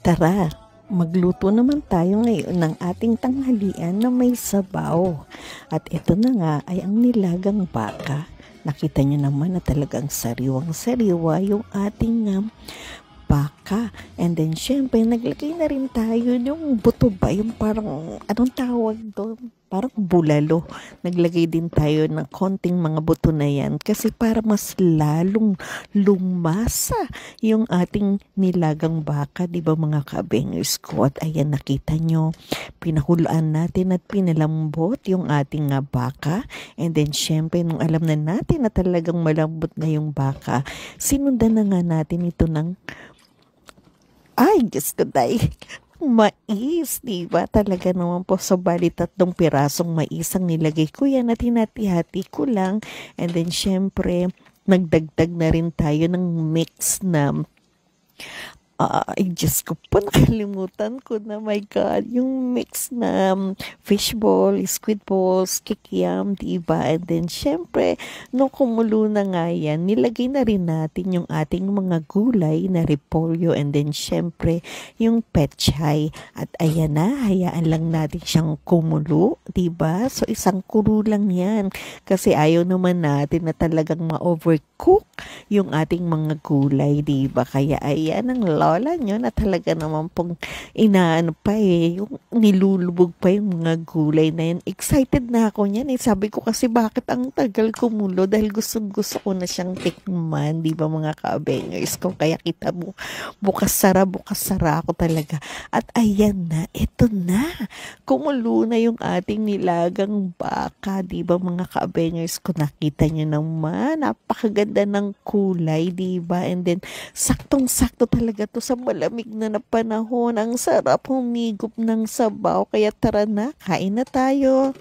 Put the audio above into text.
Tara, magluto naman tayo ngayon ng ating tanghalian na may sabaw. At ito na nga ay ang nilagang baka. Nakita niyo naman na talagang sariwang-sariwa yung ating baka. And then syempre naglagay na rin tayo yung buto ba, yung parang anong tawag doon? Parang bulalo. Naglagay din tayo ng konting mga buto na yan kasi para mas lalong lumasa yung ating nilagang baka, di ba mga kabengers ko? At ayan, nakita nyo, pinakulaan natin at pinalambot yung ating baka. And then syempre, nung alam na natin na talagang malambot na yung baka, sinundan na nga natin ito ng Diyos ko, mais, diba? Talaga naman po, sa bali 3 pirasong mais ang nilagay ko yan at hinati-hati ko lang. And then, syempre, nagdagdag na rin tayo ng mix na Diyos ko po, nakalimutan ko na, my God, yung mix na fishball, squid balls, kikiam, diba? And then, syempre, nung kumulo na nga yan, nilagay na rin natin yung ating mga gulay na repolyo and then, syempre, yung pechay. At ayan na, hayaan lang natin siyang kumulo, diba? So, isang kulo lang yan. Kasi ayaw naman natin na talagang ma-overcook yung ating mga gulay, diba? Kaya ayan ang lola nyo na talaga naman pong inaano pa yung nilulubog pa yung mga gulay na yan. Excited na ako niyan Sabi ko kasi bakit ang tagal kumulo dahil gusto ko na siyang tikman, di ba mga ka-bangers ko? Kaya kita mo, bukas sara ako talaga. At ayan na, ito na. Kumulo na yung ating nilagang baka, di ba mga ka-bangers ko? Nakita nyo naman, napakaganda ng kulay, di ba? And then, saktong-sakto talaga to sa malamig na panahon. Ang sarap humigop ng sabaw. Kaya tara na, kain na tayo.